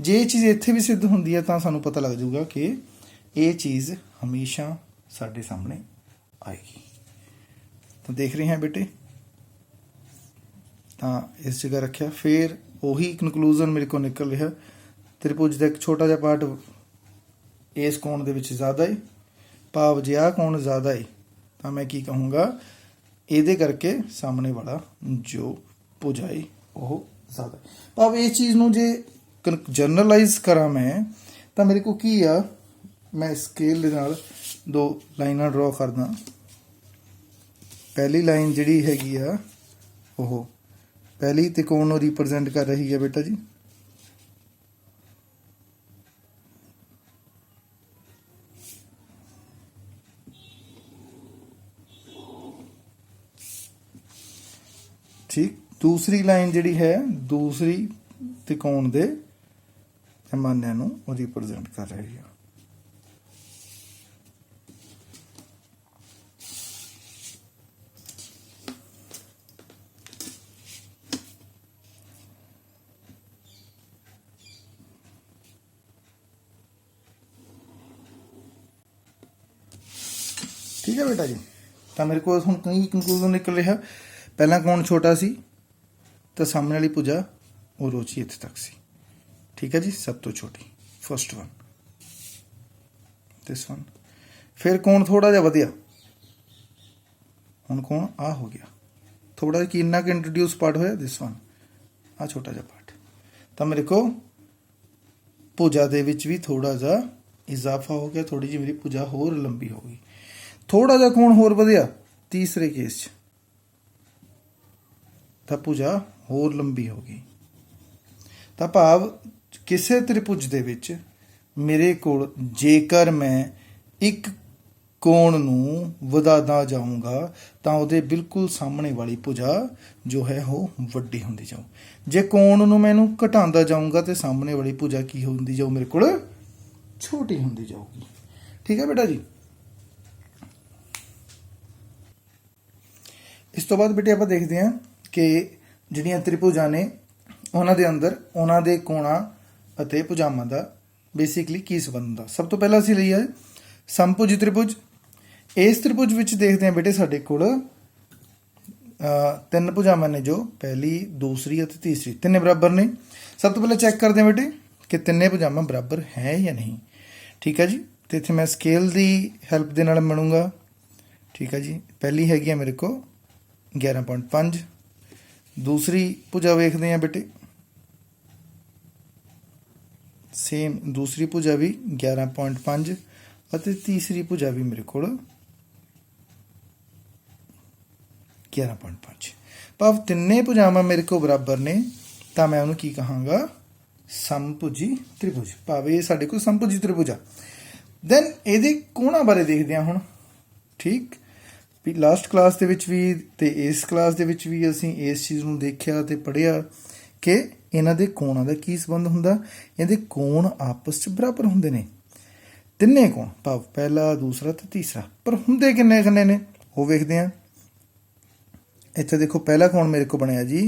ਜੇ ਇਹ ਚੀਜ਼ ਇੱਥੇ ਵੀ ਸਿੱਧ ਹੁੰਦੀ ਹੈ ਤਾਂ ਸਾਨੂੰ ਪਤਾ ਲੱਗ ਜਾਊਗਾ ਕਿ ਇਹ ਚੀਜ਼ ਹਮੇਸ਼ਾ ਸਾਡੇ ਸਾਹਮਣੇ ਆਏਗੀ। ਤਾਂ ਦੇਖ ਰਹੇ ਹਾਂ ਬੇਟੇ, ਤਾਂ ਇਸ ਜਗ੍ਹਾ ਰੱਖਿਆ। ਫਿਰ ਉਹੀ ਕਨਕਲੂਜ਼ਨ ਮੇਰੇ ਕੋਲ ਨਿਕਲ ਰਿਹਾ, ਤ੍ਰਿਭੁਜ ਦਾ ਇੱਕ ਛੋਟਾ ਜਿਹਾ ਪਾਰਟ ਇਸ ਕੋਣ ਦੇ ਵਿੱਚ ਜ਼ਿਆਦਾ ਹੈ, ਭਾਵ ਜੇ ਆਹ ਕੋਣ ਜ਼ਿਆਦਾ ਹੈ ਤਾਂ ਮੈਂ ਕੀ ਕਹੂੰਗਾ, ਇਹਦੇ ਕਰਕੇ ਸਾਹਮਣੇ ਵਾਲਾ ਜੋ ਭੁਜ ਹੈ ਉਹ ਜ਼ਿਆਦਾ। ਭਾਵ ਇਸ ਚੀਜ਼ ਨੂੰ ਜੇ ਜਨਰਲਾਈਜ਼ ਕਰਾਂ ਮੈਂ, ਤਾਂ ਮੇਰੇ ਕੋਲ ਕੀ ਆ, ਮੈਂ ਸਕੇਲ ਦੇ ਨਾਲ 2 ਲਾਈਨਾਂ ਡਰਾ ਕਰਦਾ। ਪਹਿਲੀ ਲਾਈਨ ਜਿਹੜੀ ਹੈਗੀ ਆ ਉਹ ਪਹਿਲੀ ਤਿਕੋਣ ਨੂੰ ਰਿਪਰੈਜ਼ੈਂਟ ਕਰ ਰਹੀ ਹੈ ਬੇਟਾ ਜੀ। ਠੀਕ। ਦੂਸਰੀ ਲਾਈਨ ਜਿਹੜੀ ਹੈ ਦੂਸਰੀ ਤਿਕੋਣ ਦੇ ਪੈਮਾਨਿਆਂ ਨੂੰ ਰਿਪਰੈਜ਼ੈਂਟ ਕਰ ਰਹੀ ਹੈ। ਠੀਕ ਹੈ ਬੇਟਾ ਜੀ। ਤਾਂ ਮੇਰੇ ਕੋਲ ਹੁਣ ਕਈ ਕੰਕਲੂਜਨ ਨਿਕਲ ਰਿਹਾ। ਪਹਿਲਾਂ ਕੋਣ ਛੋਟਾ ਸੀ ਤਾਂ ਸਾਹਮਣੇ ਵਾਲੀ ਭੁਜਾ ਉਹ ਰੋਚੀ ਇੱਥੇ ਤੱਕ ਸੀ। ਠੀਕ ਹੈ ਜੀ, ਸਭ ਤੋਂ ਛੋਟੀ ਫਸਟ ਵਨ, ਦਿਸ ਵਨ। ਫਿਰ ਕੋਣ ਥੋੜਾ ਜਿਹਾ ਵਧਿਆ, ਹੁਣ ਕੋਣ ਆ ਹੋ ਗਿਆ ਥੋੜਾ ਜਿਹਾ, ਕਿੰਨਾ ਕਿ ਇੰਟਰੋਡਿਊਸ ਪਾਰਟ ਹੋਇਆ, ਦਿਸ ਵਨ, ਆ ਛੋਟਾ ਜਿਹਾ ਪਾਰਟ। ਤਾਂ ਮੇਰੇ ਕੋਲ ਭੁਜਾ ਦੇ ਵਿੱਚ ਵੀ ਥੋੜਾ ਜਿਹਾ ਇਜ਼ਾਫਾ ਹੋ ਗਿਆ, ਥੋੜੀ ਜਿਹੀ ਮੇਰੀ ਭੁਜਾ ਹੋਰ ਲੰਬੀ ਹੋ ਗਈ। ਥੋੜਾ ਜਿਹਾ ਕੋਣ ਹੋਰ ਵਧਿਆ ਤੀਸਰੇ ਕੇਸ 'ਚ, ਤਾਂ ਭੁਜਾ ਹੋਰ ਲੰਬੀ ਹੋ ਗਈ। ਤਾਂ ਭਾਵ ਕਿਸੇ ਤ੍ਰਿਭੁਜ ਦੇ ਵਿੱਚ ਮੇਰੇ ਕੋਲ ਜੇਕਰ ਮੈਂ ਇੱਕ ਕੋਣ ਨੂੰ ਵਧਾਦਾ ਜਾਊਂਗਾ ਤਾਂ ਉਹਦੇ ਬਿਲਕੁਲ ਸਾਹਮਣੇ ਵਾਲੀ ਭੁਜਾ ਜੋ ਹੈ ਉਹ ਵੱਡੀ ਹੁੰਦੀ ਜਾਊ। ਜੇ ਕੋਣ ਨੂੰ ਮੈਂ ਇਹਨੂੰ ਘਟਾਉਂਦਾ ਜਾਊਂਗਾ ਤੇ ਸਾਹਮਣੇ ਵਾਲੀ ਭੁਜਾ ਕੀ ਹੁੰਦੀ ਜਾਊ, ਮੇਰੇ ਕੋਲ ਛੋਟੀ ਹੁੰਦੀ ਜਾਊਗੀ। ਠੀਕ ਹੈ ਬੇਟਾ ਜੀ। ਇਸ ਤੋਂ ਬਾਅਦ ਬੇਟੇ ਆਪਾਂ ਦੇਖਦੇ ਹਾਂ ਕਿ ਜਿਹੜੀਆਂ ਤ੍ਰਿਭੁਜਾਂ ਨੇ ਉਹਨਾਂ ਦੇ ਅੰਦਰ ਉਹਨਾਂ ਦੇ ਕੋਣਾਂ ਅਤੇ ਭੁਜਾਵਾਂ ਦਾ ਬੇਸਿਕਲੀ ਕੀ ਸੰਬੰਧ ਹੁੰਦਾ। ਸਭ ਤੋਂ ਪਹਿਲਾਂ ਅਸੀਂ ਲਈ ਹੈ ਸਮਭੁਜੀ ਤ੍ਰਿਭੁਜ। ਇਸ ਤ੍ਰਿਭੁਜ ਵਿੱਚ ਦੇਖਦੇ ਹਾਂ ਬੇਟੇ ਸਾਡੇ ਕੋਲ 3 ਭੁਜਾਵਾਂ ਨੇ, ਜੋ ਪਹਿਲੀ, ਦੂਸਰੀ ਅਤੇ ਤੀਸਰੀ, ਤਿੰਨੇ ਬਰਾਬਰ ਨੇ। ਸਭ ਤੋਂ ਪਹਿਲਾਂ ਚੈੱਕ ਕਰਦੇ ਹਾਂ ਬੇਟੇ ਕਿ ਤਿੰਨੇ ਭੁਜਾਵਾਂ ਬਰਾਬਰ ਹੈ ਜਾਂ ਨਹੀਂ। ਠੀਕ ਹੈ ਜੀ। ਤੇ ਇੱਥੇ ਮੈਂ ਸਕੇਲ ਦੀ ਹੈਲਪ ਦੇ ਨਾਲ ਬਣੂੰਗਾ। ਠੀਕ ਹੈ ਜੀ। ਪਹਿਲੀ ਹੈਗੀ ਆ ਮੇਰੇ ਕੋਲ 11.5, ਦੂਸਰੀ ਭੁਜਾ ਵੇਖਦੇ ਹਾਂ ਬੇਟੇ, ਸੇਮ ਦੂਸਰੀ ਭੁਜਾ ਵੀ 11.5 ਅਤੇ ਤੀਸਰੀ ਭੁਜਾ ਵੀ ਮੇਰੇ ਕੋਲ 11.5। ਭਾਵ ਤਿੰਨੇ ਭੁਜਾਵਾਂ ਮੇਰੇ ਕੋਲ ਬਰਾਬਰ ਨੇ, ਤਾਂ ਮੈਂ ਉਹਨੂੰ ਕੀ ਕਹਾਂਗਾ, ਸਮਭੁਜੀ ਤ੍ਰਿਭੁਜ। ਭਾਵ ਇਹ ਸਾਡੇ ਕੋਲ ਸਮਭੁਜੀ ਤ੍ਰਿਭੁਜ ਆ। ਦੈਨ ਇਹਦੇ ਕੋਣਾਂ ਬਾਰੇ ਦੇਖਦੇ ਹਾਂ ਹੁਣ। ਠੀਕ। ਵੀ ਲਾਸਟ ਕਲਾਸ ਦੇ ਵਿੱਚ ਵੀ ਤੇ ਇਸ ਕਲਾਸ ਦੇ ਵਿੱਚ ਵੀ ਅਸੀਂ ਇਸ ਚੀਜ਼ ਨੂੰ ਦੇਖਿਆ ਤੇ ਪੜ੍ਹਿਆ ਕਿ ਇਹਨਾਂ ਦੇ ਕੋਣਾਂ ਦਾ ਕੀ ਸੰਬੰਧ ਹੁੰਦਾ। ਇਹਦੇ ਕੋਣ ਆਪਸ 'ਚ ਬਰਾਬਰ ਹੁੰਦੇ ਨੇ, ਤਿੰਨੇ ਕੋਣ, ਭਾਵ ਪਹਿਲਾ, ਦੂਸਰਾ ਤੇ ਤੀਸਰਾ। ਪਰ ਹੁੰਦੇ ਕਿੰਨੇ ਕਿੰਨੇ ਨੇ ਉਹ ਵੇਖਦੇ ਹਾਂ। ਇੱਥੇ ਦੇਖੋ ਪਹਿਲਾ ਕੋਣ ਮੇਰੇ ਕੋਲ ਬਣਿਆ ਜੀ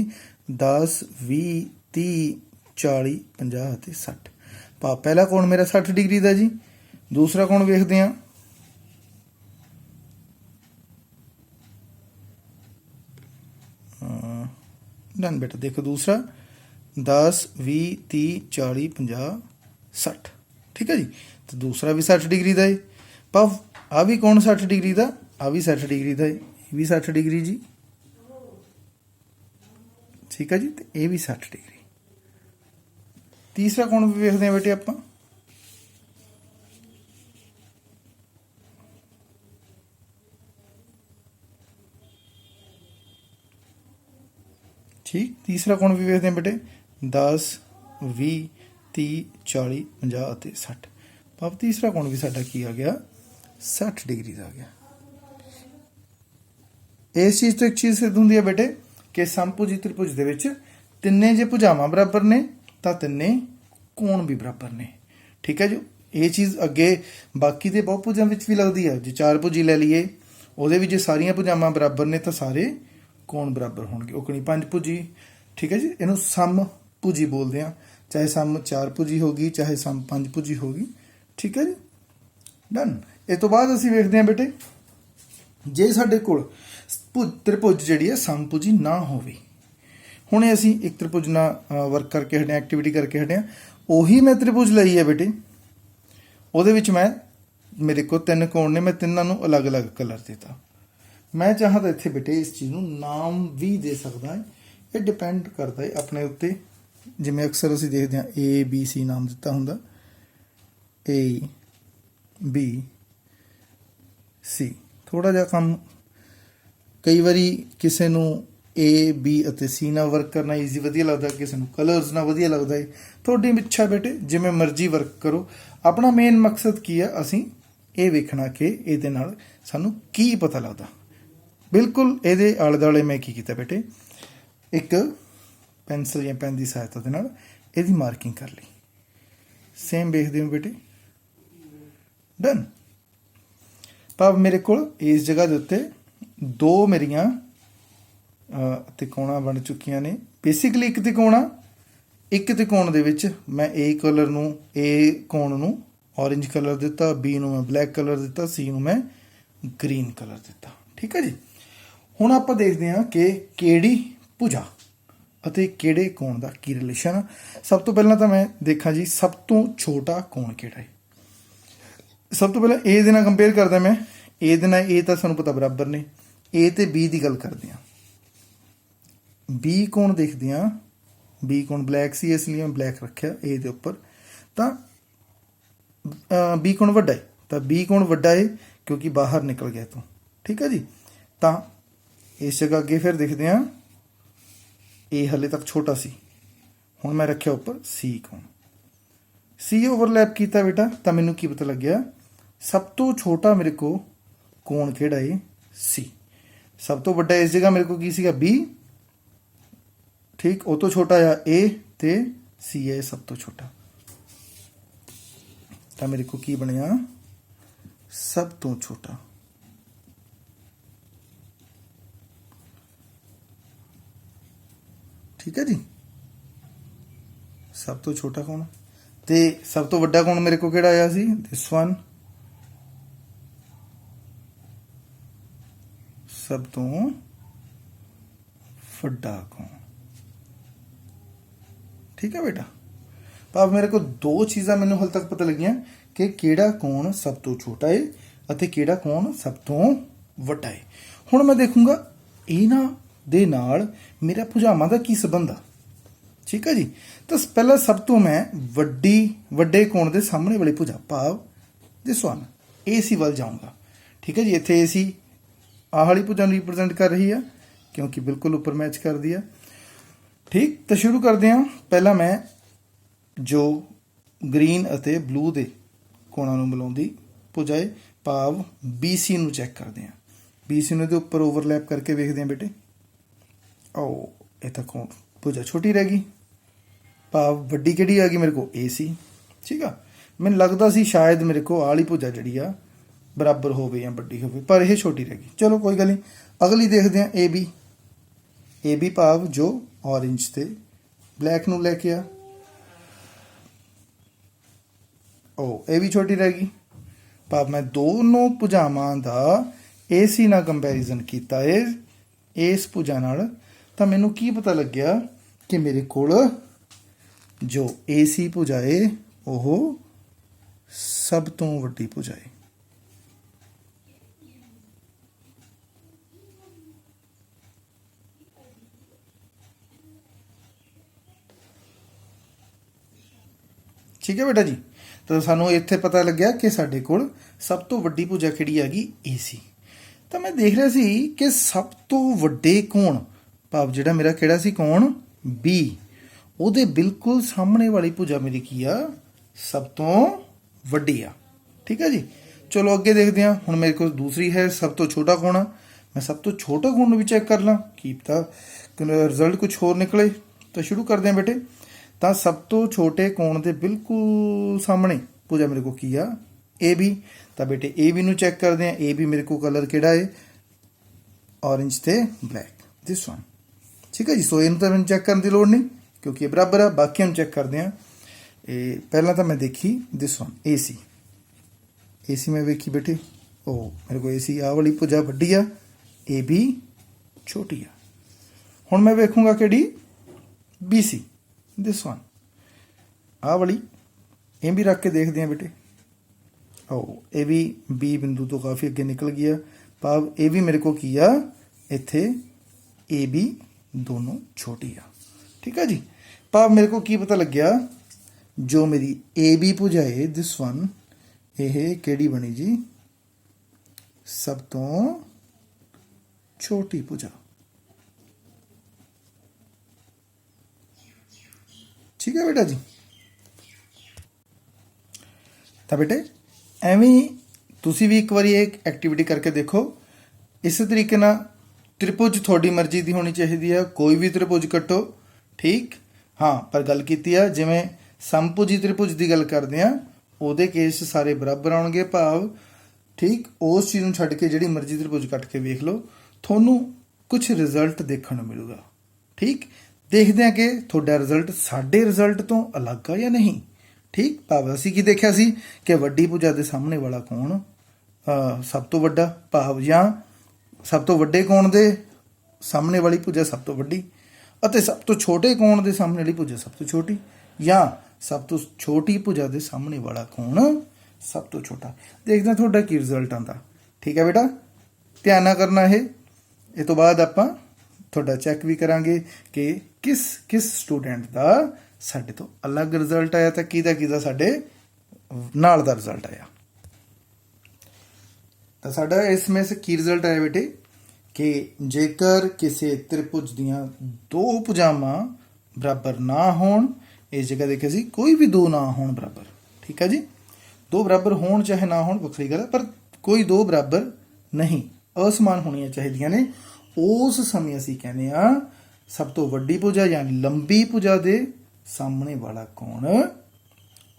10, 20, 30, 40, 50 ਅਤੇ 60। ਭਾਵ ਪਹਿਲਾ ਕੋਣ ਮੇਰਾ 60 ਡਿਗਰੀ ਦਾ ਜੀ। ਦੂਸਰਾ ਕੋਣ ਵੇਖਦੇ ਹਾਂ, ਡਨ ਬੇਟਾ। ਦੇਖੋ ਦੂਸਰਾ 10, 20, 30, 40, 50, 60। ਠੀਕ ਹੈ ਜੀ। ਤੇ ਦੂਸਰਾ ਵੀ 60 ਡਿਗਰੀ ਦਾ ਹੈ। ਭਾਵ ਆ ਵੀ ਕੋਣ 60 ਡਿਗਰੀ ਦਾ, ਆ ਵੀ 60 ਡਿਗਰੀ ਦਾ ਹੈ, ਇਹ ਵੀ 60 ਡਿਗਰੀ ਜੀ। ਠੀਕ ਹੈ ਜੀ। ਤੇ ਇਹ ਵੀ 60 ਡਿਗਰੀ। ਤੀਸਰਾ ਕੋਣ ਵੀ ਵੇਖਦੇ ਹਾਂ ਬੇਟੇ ਆਪਾਂ। ਠੀਕ। ਤੀਸਰਾ ਕੋਣ ਵੀ ਵੇਖਦੇ ਹਾਂ ਬੇਟੇ 10, 20, 30, 40, 50 ਅਤੇ 60। ਭਾਵ ਤੀਸਰਾ ਕੋਣ ਵੀ ਸਾਡਾ ਕੀ ਆ ਗਿਆ, 60 ਡਿਗਰੀ ਦਾ ਆ ਗਿਆ। ਇਸ ਚੀਜ਼ ਤੋਂ ਇੱਕ ਚੀਜ਼ ਸਿੱਧ ਹੁੰਦੀ ਹੈ ਬੇਟੇ ਕਿ ਸਮਭੁਜੀ ਤ੍ਰਿਭੁਜ ਦੇ ਵਿੱਚ ਤਿੰਨੇ ਜੇ ਭੁਜਾਵਾਂ ਬਰਾਬਰ ਨੇ ਤਾਂ ਤਿੰਨੇ ਕੋਣ ਵੀ ਬਰਾਬਰ ਨੇ। ਠੀਕ ਹੈ ਜੀ। ਇਹ ਚੀਜ਼ ਅੱਗੇ ਬਾਕੀ ਦੇ ਬਹੁਭੁਜਾਂ ਵਿੱਚ ਵੀ ਲੱਗਦੀ ਹੈ। ਜੇ 4 ਭੁਜੀ ਲੈ ਲਈਏ ਉਹਦੇ ਵਿੱਚ ਜੇ ਸਾਰੀਆਂ ਭੁਜਾਵਾਂ ਬਰਾਬਰ ਨੇ ਤਾਂ ਸਾਰੇ ਕੋਣ ਬਰਾਬਰ ਹੋਣਗੇ। ਔਕਣੀ ਪੰਜ ਭੁਜੀ, ਠੀਕ ਹੈ ਜੀ। ਇਹਨੂੰ ਸਮ ਭੁਜੀ ਬੋਲਦੇ ਆ, ਚਾਹੇ ਸਮ 4 ਭੁਜੀ ਹੋਗੀ ਚਾਹੇ ਸਮ 5 ਭੁਜੀ ਹੋਗੀ, ਠੀਕ ਹੈ ਜੀ। ਡਨ। ਇਹ ਤੋਂ ਬਾਅਦ ਅਸੀਂ ਵੇਖਦੇ ਹਾਂ ਬੇਟੇ, ਜੇ ਸਾਡੇ ਕੋਲ ਤ੍ਰਿਭੁਜ ਜਿਹੜੀ ਹੈ ਸਮਭੁਜੀ ਨਾ ਹੋਵੇ। ਹੁਣ ਅਸੀਂ ਇੱਕ ਤ੍ਰਿਭੁਜ ਨਾਲ ਵਰਕ ਕਰਕੇ ਹਟੇ, ਐਕਟੀਵਿਟੀ ਕਰਕੇ ਹਟੇ ਹਾਂ। ਉਹੀ ਮੈਂ ਤ੍ਰਿਭੁਜ ਲਈ ਹੈ ਬੇਟੇ, ਉਹਦੇ ਵਿੱਚ ਮੇਰੇ ਕੋਲ 3 ਕੋਣ ਨੇ, ਮੈਂ ਤਿੰਨਾਂ ਨੂੰ ਅਲੱਗ-ਅਲੱਗ ਕਲਰ ਦਿੱਤਾ। ਮੈਂ ਚਾਹਾਂ ਤਾਂ ਇੱਥੇ ਬੇਟੇ ਇਸ ਚੀਜ਼ ਨੂੰ ਨਾਮ ਵੀ ਦੇ ਸਕਦਾ ਹੈ। ਇਹ ਡਿਪੈਂਡ ਕਰਦਾ ਹੈ ਆਪਣੇ ਉੱਤੇ। ਜਿਵੇਂ ਅਕਸਰ ਅਸੀਂ ਦੇਖਦੇ ਹਾਂ ABC ਨਾਮ ਦਿੱਤਾ ਹੁੰਦਾ, ABC। ਥੋੜ੍ਹਾ ਜਿਹਾ ਕੰਮ ਕਈ ਵਾਰੀ ਕਿਸੇ ਨੂੰ A, B ਅਤੇ C ਨਾਲ ਵਰਕ ਕਰਨਾ ਈਜ਼ੀ ਵਧੀਆ ਲੱਗਦਾ, ਕਿਸੇ ਨੂੰ ਕਲਰਸ ਨਾਲ ਵਧੀਆ ਲੱਗਦਾ ਹੈ। ਤੁਹਾਡੀ ਇੱਛਾ ਬੇਟੇ, ਜਿਵੇਂ ਮਰਜ਼ੀ ਵਰਕ ਕਰੋ। ਆਪਣਾ ਮੇਨ ਮਕਸਦ ਕੀ ਹੈ, ਅਸੀਂ ਇਹ ਵੇਖਣਾ ਕਿ ਇਹਦੇ ਨਾਲ ਸਾਨੂੰ ਕੀ ਪਤਾ ਲੱਗਦਾ। ਬਿਲਕੁਲ ਇਹਦੇ ਆਲੇ ਦੁਆਲੇ ਮੈਂ ਕੀ ਕੀਤਾ ਬੇਟੇ, ਇੱਕ ਪੈਨਸਲ ਜਾਂ ਪੈਨ ਦੀ ਸਹਾਇਤਾ ਦੇ ਨਾਲ ਇਹਦੀ ਮਾਰਕਿੰਗ ਕਰ ਲਈ। ਸੇਮ ਵੇਖਦੇ ਹੋ ਬੇਟੇ, ਡਨ। ਭਾਵ ਮੇਰੇ ਕੋਲ ਇਸ ਜਗ੍ਹਾ ਦੇ ਉੱਤੇ 2 ਮੇਰੀਆਂ ਤਿਕੋਣਾ ਬਣ ਚੁੱਕੀਆਂ ਨੇ। ਬੇਸਿਕਲੀ ਇੱਕ ਤਿਕੋਣ ਦੇ ਵਿੱਚ ਮੈਂ A ਕੋਣ ਨੂੰ ਔਰੇਂਜ ਕਲਰ ਦਿੱਤਾ, B ਨੂੰ ਮੈਂ ਬਲੈਕ ਕਲਰ ਦਿੱਤਾ, C ਨੂੰ ਮੈਂ ਗ੍ਰੀਨ ਕਲਰ ਦਿੱਤਾ, ਠੀਕ ਹੈ ਜੀ। ਹੁਣ ਆਪਾਂ ਦੇਖਦੇ ਹਾਂ ਕਿ ਕਿਹੜੀ ਭੁਜਾ ਅਤੇ ਕਿਹੜੇ ਕੋਣ ਦਾ ਕੀ ਰਿਲੇਸ਼ਨ ਆ। ਸਭ ਤੋਂ ਪਹਿਲਾਂ ਤਾਂ ਮੈਂ ਦੇਖਾਂ ਜੀ, ਸਭ ਤੋਂ ਛੋਟਾ ਕੋਣ ਕਿਹੜਾ ਹੈ। ਸਭ ਤੋਂ ਪਹਿਲਾਂ A ਦੇ ਨਾਲ ਕੰਪੇਅਰ ਕਰਦਾ ਮੈਂ। A ਦੇ ਨਾਲ A ਤਾਂ ਸਾਨੂੰ ਪਤਾ ਬਰਾਬਰ ਨੇ। A ਤੇ B ਦੀ ਗੱਲ ਕਰਦੇ ਹਾਂ। B ਕੋਣ ਦੇਖਦੇ ਹਾਂ। B ਕੋਣ ਬਲੈਕ ਸੀ, ਇਸ ਲਈ ਮੈਂ ਬਲੈਕ ਰੱਖਿਆ A ਦੇ ਉੱਪਰ। ਤਾਂ B ਕੋਣ ਵੱਡਾ ਹੈ, ਤਾਂ B ਕੋਣ ਵੱਡਾ ਹੈ ਕਿਉਂਕਿ ਬਾਹਰ ਨਿਕਲ ਗਿਆ ਤੋਂ, ਠੀਕ ਹੈ ਜੀ। ਤਾਂ ਇਸ ਜਗ੍ਹਾ ਅੱਗੇ ਫਿਰ ਦੇਖਦੇ ਹਾਂ, A ਹਲੇ ਤੱਕ ਛੋਟਾ ਸੀ, ਹੁਣ ਮੈਂ ਰੱਖਿਆ ਉੱਪਰ C ਕੋਣ। C ਓਵਰਲੈਪ ਕੀਤਾ ਬੇਟਾ, ਤਾਂ ਮੈਨੂੰ ਕੀ ਪਤਾ ਲੱਗਿਆ, ਸਭ ਤੋਂ ਛੋਟਾ ਮੇਰੇ ਕੋਲ ਕੋਣ ਕਿਹੜਾ ਹੈ, C। ਸਭ ਤੋਂ ਵੱਡਾ ਇਸ ਜਗ੍ਹਾ ਮੇਰੇ ਕੋਲ ਕੀ ਸੀਗਾ, B, ਠੀਕ। ਉਹ ਤੋਂ ਛੋਟਾ ਆ A ਤੇ C ਹੈ ਸਭ ਤੋਂ ਛੋਟਾ। ਤਾਂ ਮੇਰੇ ਕੋਲ ਕੀ ਬਣਿਆ, ਸਭ ਤੋਂ ਛੋਟਾ। ਠੀਕ ਹੈ ਜੀ। ਸਭ ਤੋਂ ਛੋਟਾ ਕੌਣ ਤੇ ਸਭ ਤੋਂ ਵੱਡਾ ਕੌਣ ਮੇਰੇ ਕੋਲ ਕਿਹੜਾ ਆਇਆ ਸੀ, ਦਿਸ ਵਨ। ਸਭ ਤੋਂ ਵੱਡਾ ਕੌਣ, ਠੀਕ ਹੈ ਬੇਟਾ। ਭਾਵ ਮੇਰੇ ਕੋਲ 2 ਚੀਜ਼ਾਂ ਮੈਨੂੰ ਹਾਲੇ ਤੱਕ ਪਤਾ ਲੱਗੀਆਂ ਕਿ ਕਿਹੜਾ ਕੋਣ ਸਭ ਤੋਂ ਛੋਟਾ ਹੈ ਅਤੇ ਕਿਹੜਾ ਕੋਣ ਸਭ ਤੋਂ ਵੱਡਾ ਹੈ। ਹੁਣ ਮੈਂ ਦੇਖੂੰਗਾ ਇਹਨਾਂ ਦੇ ਨਾਲ ਮੇਰਾ ਭੁਜਾਵਾਂ ਦਾ ਕੀ ਸੰਬੰਧ ਆ, ਠੀਕ ਹੈ ਜੀ। ਤਾਂ ਪਹਿਲਾਂ ਸਭ ਤੋਂ ਮੈਂ ਵੱਡੇ ਕੋਣ ਦੇ ਸਾਹਮਣੇ ਵਾਲੀ ਭੁਜਾ, ਭਾਵ ਦਿਸ ਵਨ, AC ਵੱਲ ਜਾਊਂਗਾ, ਠੀਕ ਹੈ ਜੀ। ਇੱਥੇ AC ਆਹ ਵਾਲੀ ਭੁਜਾ ਨੂੰ ਰਿਪਰੈਜ਼ੈਂਟ ਕਰ ਰਹੀ ਆ ਕਿਉਂਕਿ ਬਿਲਕੁਲ ਉੱਪਰ ਮੈਚ ਕਰਦੀ ਆ, ਠੀਕ। ਤਾਂ ਸ਼ੁਰੂ ਕਰਦੇ ਹਾਂ। ਪਹਿਲਾਂ ਮੈਂ ਜੋ ਗ੍ਰੀਨ ਅਤੇ ਬਲੂ ਦੇ ਕੋਣਾਂ ਨੂੰ ਮਿਲਾਉਂਦੀ ਭੁਜਾ ਹੈ, ਭਾਵ BC ਨੂੰ ਚੈੱਕ ਕਰਦੇ ਹਾਂ। BC ਨੂੰ ਇਹਦੇ ਉੱਪਰ ਓਵਰਲੈਪ ਕਰਕੇ ਵੇਖਦੇ ਹਾਂ ਬੇਟੇ। ਇਹ ਤਾਂ ਕੋਣ ਭੁਜਾ ਛੋਟੀ ਰਹਿ ਗਈ, ਭਾਵ ਵੱਡੀ ਕਿਹੜੀ ਆ ਗਈ ਮੇਰੇ ਕੋਲ, AC, ਠੀਕ ਆ। ਮੈਨੂੰ ਲੱਗਦਾ ਸੀ ਸ਼ਾਇਦ ਮੇਰੇ ਕੋਲ ਆਹ ਵਾਲੀ ਭੁਜਾ ਜਿਹੜੀ ਆ ਬਰਾਬਰ ਹੋਵੇ ਜਾਂ ਵੱਡੀ ਹੋਵੇ, ਪਰ ਇਹ ਛੋਟੀ ਰਹਿ ਗਈ। ਚਲੋ ਕੋਈ ਗੱਲ ਨਹੀਂ। ਅਗਲੀ ਦੇਖਦੇ ਹਾਂ AB ਭਾਵ ਜੋ ਔਰੇਂਜ ਤੇ ਬਲੈਕ ਨੂੰ ਲੈ ਕੇ ਆ, ਇਹ ਵੀ ਛੋਟੀ ਰਹਿ ਗਈ। ਭਾਵ ਮੈਂ ਦੋਨੋਂ ਭੁਜਾਵਾਂ ਦਾ AC ਨਾਲ ਕੰਪੈਰੀਜ਼ਨ ਕੀਤਾ ਹੈ ਇਸ ਭੁਜਾ ਨਾਲ, ਤਾਂ ਮੈਨੂੰ ਕੀ ਪਤਾ ਲੱਗਿਆ ਕਿ ਮੇਰੇ ਕੋਲ ਜੋ AC ਭੁਜਾ ਹੈ ਉਹ ਸਭ ਤੋਂ ਵੱਡੀ ਭੁਜਾ ਹੈ। ਠੀਕ ਹੈ ਬੇਟਾ ਜੀ। ਤਾਂ ਸਾਨੂੰ ਇੱਥੇ ਪਤਾ ਲੱਗਿਆ ਕਿ ਸਾਡੇ ਕੋਲ ਸਭ ਤੋਂ ਵੱਡੀ ਭੁਜਾ ਕਿਹੜੀ ਆ ਗਈ, AC। ਤਾਂ ਮੈਂ ਦੇਖ ਰਿਹਾ ਸੀ ਕਿ ਸਭ ਤੋਂ ਵੱਡੇ ਕੋਣ, ਭਾਵ ਜਿਹੜਾ ਮੇਰਾ ਕਿਹੜਾ ਸੀ ਕੋਣ, B, ਉਹਦੇ ਬਿਲਕੁਲ ਸਾਹਮਣੇ ਵਾਲੀ ਭੁਜਾ ਮੇਰੀ ਕੀ ਆ, ਸਭ ਤੋਂ ਵੱਡੀ ਆ, ਠੀਕ ਹੈ ਜੀ। ਚਲੋ ਅੱਗੇ ਦੇਖਦੇ ਹਾਂ। ਹੁਣ ਮੇਰੇ ਕੋਲ ਦੂਸਰੀ ਹੈ ਸਭ ਤੋਂ ਛੋਟਾ ਕੋਣ ਆ। ਮੈਂ ਸਭ ਤੋਂ ਛੋਟਾ ਕੋਣ ਨੂੰ ਵੀ ਚੈੱਕ ਕਰ ਲਾਂ, ਕੀ ਪਤਾ ਰਿਜ਼ਲਟ ਕੁਝ ਹੋਰ ਨਿਕਲੇ। ਤਾਂ ਸ਼ੁਰੂ ਕਰਦੇ ਹਾਂ ਬੇਟੇ। ਤਾਂ ਸਭ ਤੋਂ ਛੋਟੇ ਕੋਣ ਦੇ ਬਿਲਕੁਲ ਸਾਹਮਣੇ ਭੁਜਾ ਮੇਰੇ ਕੋਲ ਕੀ ਆ, ए बी। तो बेटे ए बी नूं चैक करते हैं। ए बी मेरे को कलर किहड़ा है? ऑरेंज ते ब्लैक, दिस वन। ठीक है जी। सो इन्हूं तां मैनूं चैक करने की लोड़ नहीं क्योंकि ये बराबर है। बाकियां नूं चैक करते हैं। पहला तो मैं देखी दिस वन ए सी। ए सी मैं वेखी बेटे, ओ मेरे को ए सी आ वाली भुजा वड्डी आ, ए बी छोटी आ। हुण मैं वेखूंगा किहड़ी? बी सी, दिस वन आ वाली। ए भी रख के देखते हैं बेटे। ओ ए भी बी बिंदु तो काफ़ी अगे निकल गया, भाव ए भी मेरे को की आ इत्थे ए बी दोनों छोटी आ। ठीक है जी। भाव मेरे को की पता लग गया, जो मेरी ए बी भुजा है दिस वन, यह केड़ी बनी जी? सब तो छोटी भुजा। ठीक है बेटा जी। तो बेटे एवें तुसी भी एक बार एक एक्टिविटी करके देखो। इस तरीके ना त्रिभुज थोड़ी मर्जी की होनी चाहिए है। कोई भी त्रिभुज कट्टो, ठीक। हाँ, पर गल की है जिमें समभुजी त्रिभुज की गल करते हैं, ਉਹਦੇ केस सारे बराबर आउणगे। भाव ठीक उस चीज़ ਨੂੰ ਛੱਡ के ਜਿਹੜੀ मर्जी त्रिभुज कट के वेख लो, ਤੁਹਾਨੂੰ कुछ रिजल्ट देखने ਨੂੰ मिलूगा। ठीक, देखते हैं कि ਤੁਹਾਡਾ रिजल्ट ਸਾਡੇ रिजल्ट तो अलग है या नहीं। ठीक, भाव ਅਸੀਂ ਕੀ ਦੇਖਿਆ ਸੀ कि ਵੱਡੀ ਭੁਜਾ ਦੇ ਸਾਹਮਣੇ ਵਾਲਾ ਕੋਣ ਸਭ ਤੋਂ ਵੱਡਾ, ਭਾਵ ਜਾਂ ਸਭ ਤੋਂ ਵੱਡੇ ਕੋਣ ਦੇ ਸਾਹਮਣੇ ਵਾਲੀ ਭੁਜਾ ਸਭ ਤੋਂ ਵੱਡੀ, ਅਤੇ ਸਭ ਤੋਂ ਛੋਟੇ ਕੋਣ ਦੇ ਸਾਹਮਣੇ ਵਾਲੀ ਭੁਜਾ ਸਭ ਤੋਂ ਛੋਟੀ, ਜਾਂ सब तो छोटी भुजा के सामने वाला कोण सब तो छोटा। देखते हैं थोड़ा की रिजल्ट आता। ठीक है बेटा, ध्यान ना करना है। इस तो बाद आपां थोड़ा चैक भी करांगे कि किस किस स्टूडेंट का साडे तो अलग रिजल्ट आया तो किहदा साडे नाल दा रिजल्ट आया। तो साडा इसमें से की रिजल्ट आया बेटे कि जेकर किसी त्रिभुज दियां दो भुजावां बराबर ना होण, इस जगह देखे सी कोई भी दो ना होण बराबर। ठीक है जी, दो बराबर होण चाहे ना होण वखरी गल, पर कोई दो बराबर नहीं असमान होनियां चाहिए ने। उस समय असीं कहने आ सब तो वड्डी भुजा या लंबी भुजा दे सामने वाला कोण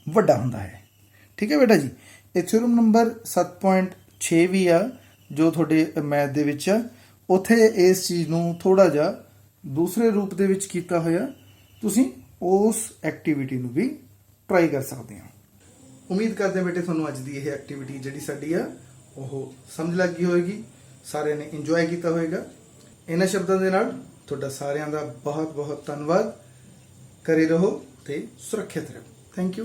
वड्डा हुंदा है। ठीक है बेटा जी। ये थ्योरम नंबर 7.6 भी आ जो थोड़े मैथ दे विच आ, उत्थे इस चीज़ नूं थोड़ा जिहा दूसरे रूप दे विच कीता होया। तुसीं उस एक्टिविटी नूं भी ट्राई कर सकते हैं। उम्मीद करते हैं बेटे तुहानूं अज दी यह एक्टिविटी जिहड़ी साडी आ ओह समझ लग गई होएगी, सारे ने इंजॉय किया होएगा। इन्हां शब्दां दे नाल तुहाडा सारिआं दा बहुत बहुत धन्नवाद। करे रहो ते सुरक्षित रहो। Thank you.